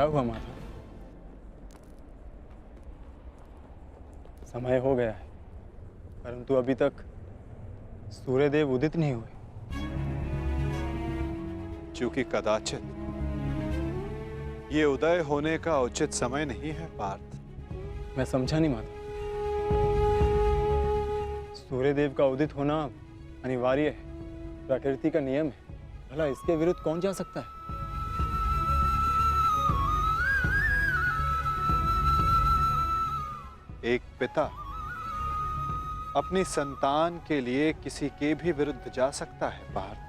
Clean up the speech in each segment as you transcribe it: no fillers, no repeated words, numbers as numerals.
क्या हुआ माता? समय हो गया है, परंतु अभी तक सूर्यदेव उदित नहीं हुए। क्योंकि कदाचित ये उदय होने का उचित समय नहीं है पार्थ। मैं समझा नहीं माता। सूर्यदेव का उदित होना अनिवार्य है, प्रकृति का नियम है। भला इसके विरुद्ध कौन जा सकता है? एक पिता अपनी संतान के लिए किसी के भी विरुद्ध जा सकता है पार्थ।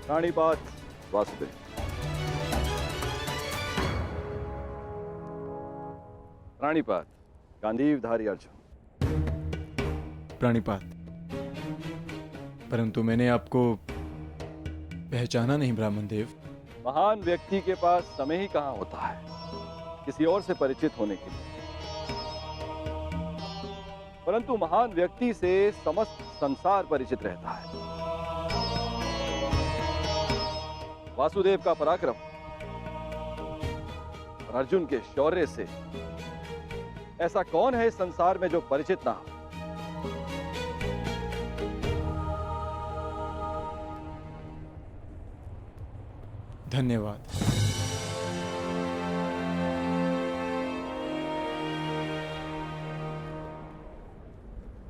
प्राणिपात वासुदेव। प्राणिपात गांधीवधारी अर्जुन। प्राणिपात, परंतु मैंने आपको पहचाना नहीं ब्राह्मण देव। महान व्यक्ति के पास समय ही कहां होता है किसी और से परिचित होने के लिए, परंतु महान व्यक्ति से समस्त संसार परिचित रहता है। वासुदेव का पराक्रम और अर्जुन के शौर्य से ऐसा कौन है इस संसार में जो परिचित ना हो। धन्यवाद।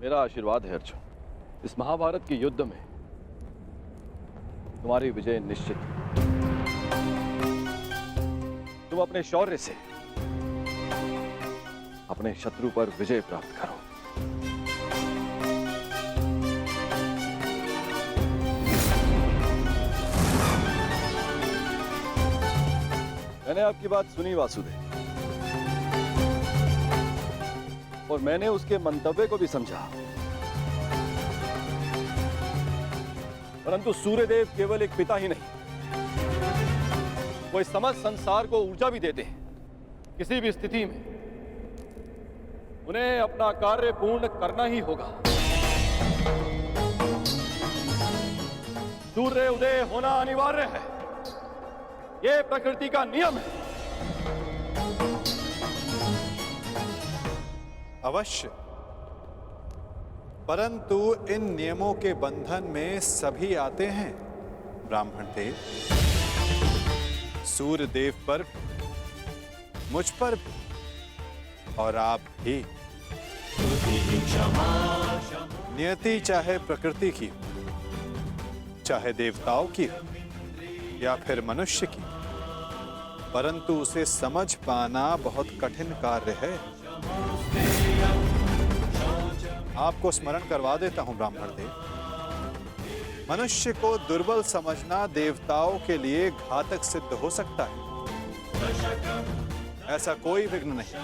मेरा आशीर्वाद है अर्जुन, इस महाभारत के युद्ध में तुम्हारी विजय निश्चित है। तुम अपने शौर्य से अपने शत्रु पर विजय प्राप्त करो। मैंने आपकी बात सुनी वासुदेव, और मैंने उसके मंतव्य को भी समझा, परंतु सूर्यदेव केवल एक पिता ही नहीं, वो इस समस्त संसार को ऊर्जा भी देते हैं। किसी भी स्थिति में उन्हें अपना कार्य पूर्ण करना ही होगा। सूर्य उदय होना अनिवार्य है, यह प्रकृति का नियम है। अवश्य, परंतु इन नियमों के बंधन में सभी आते हैं ब्राह्मण देव। सूर्य देव पर भी, मुझ पर भी, और आप भी। नियति चाहे प्रकृति की हो, चाहे देवताओं की हो, या फिर मनुष्य की, परंतु उसे समझ पाना बहुत कठिन कार्य है। आपको स्मरण करवा देता हूं ब्राह्मण देव, मनुष्य को दुर्बल समझना देवताओं के लिए घातक सिद्ध हो सकता है। ऐसा कोई विघ्न नहीं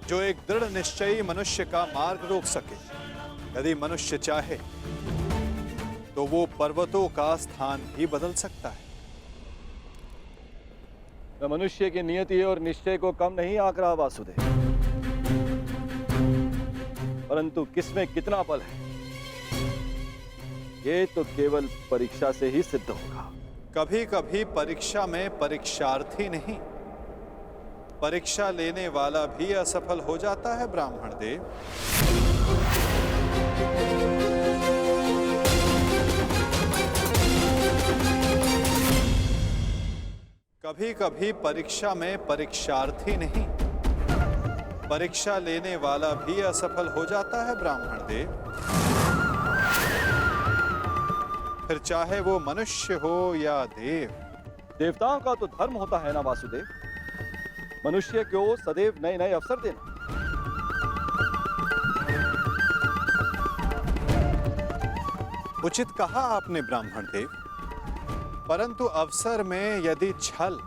जो एक दृढ़ निश्चयी मनुष्य का मार्ग रोक सके। यदि मनुष्य चाहे तो वो पर्वतों का स्थान भी बदल सकता है। मैं मनुष्य की नियति और निश्चय को कम नहीं आंक रहा वासुदेव, परंतु किसमें कितना बल है ये तो केवल परीक्षा से ही सिद्ध होगा। कभी कभी परीक्षा में परीक्षार्थी नहीं, परीक्षा लेने वाला भी असफल हो जाता है ब्राह्मण देव। कभी कभी परीक्षा में परीक्षार्थी नहीं, परीक्षा लेने वाला भी असफल हो जाता है ब्राह्मण देव। फिर चाहे वो मनुष्य हो या देव। देवताओं का तो धर्म होता है ना वासुदेव, मनुष्य को सदैव नए नए अवसर देना। उचित कहा आपने ब्राह्मण देव, परंतु अवसर में यदि छल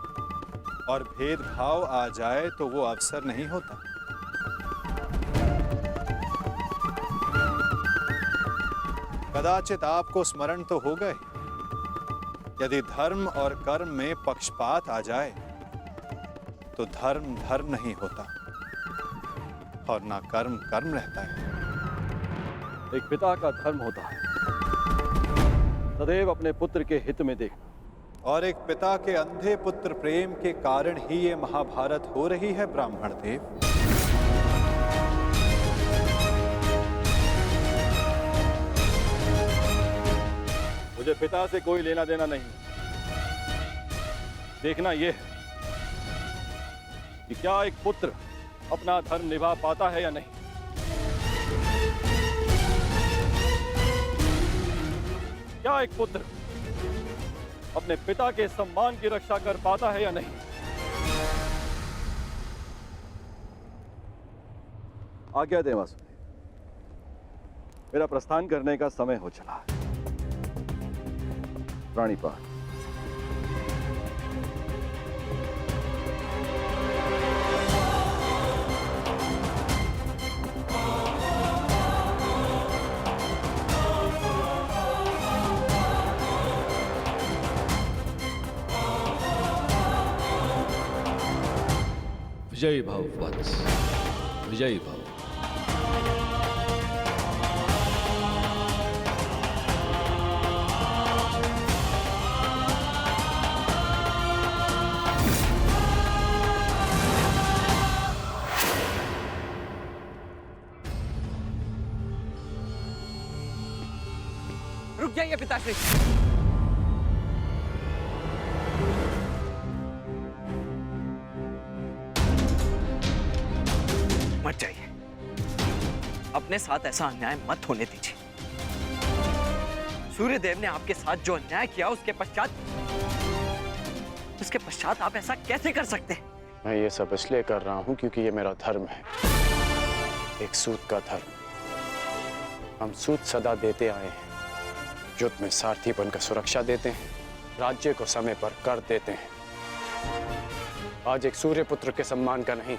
और भेदभाव आ जाए तो वो अवसर नहीं होता। कदाचित आपको स्मरण तो होगा ही, यदि धर्म और कर्म में पक्षपात आ जाए तो धर्म धर्म नहीं होता और ना कर्म कर्म रहता है। एक पिता का धर्म होता है सदैव अपने पुत्र के हित में देखना, और एक पिता के अंधे पुत्र प्रेम के कारण ही ये महाभारत हो रही है ब्राह्मण देव। मुझे पिता से कोई लेना देना नहीं। देखना यह है कि क्या एक पुत्र अपना धर्म निभा पाता है या नहीं। क्या एक पुत्र अपने पिता के सम्मान की रक्षा कर पाता है या नहीं। आज्ञा दें वासुदेव, मेरा प्रस्थान करने का समय हो चला है। प्राणीपात। विजयी भव वत्स, विजयी भव। रुक जाइए पिताश्री। मत जाइए, अपने साथ ऐसा अन्याय मत होने दीजिए। सूर्यदेव ने आपके साथ जो अन्याय किया उसके पश्चात आप ऐसा कैसे कर सकते हैं? मैं ये सब इसलिए कर रहा हूं क्योंकि ये मेरा धर्म है, एक सूत का धर्म। हम सूत सदा देते आए हैं, युद्ध में सारथी बनकर सुरक्षा देते हैं, राज्य को समय पर कर देते हैं। आज एक सूर्य पुत्र के सम्मान का नहीं,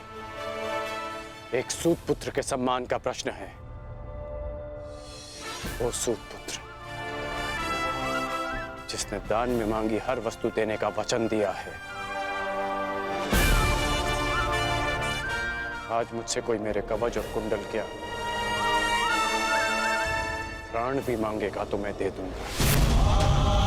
एक सूत पुत्र के सम्मान का प्रश्न है। वो सूत पुत्र जिसने दान में मांगी हर वस्तु देने का वचन दिया है, आज मुझसे कोई मेरे कवच और कुंडल क्या, प्राण भी मांगेगा तो मैं दे दूंगा।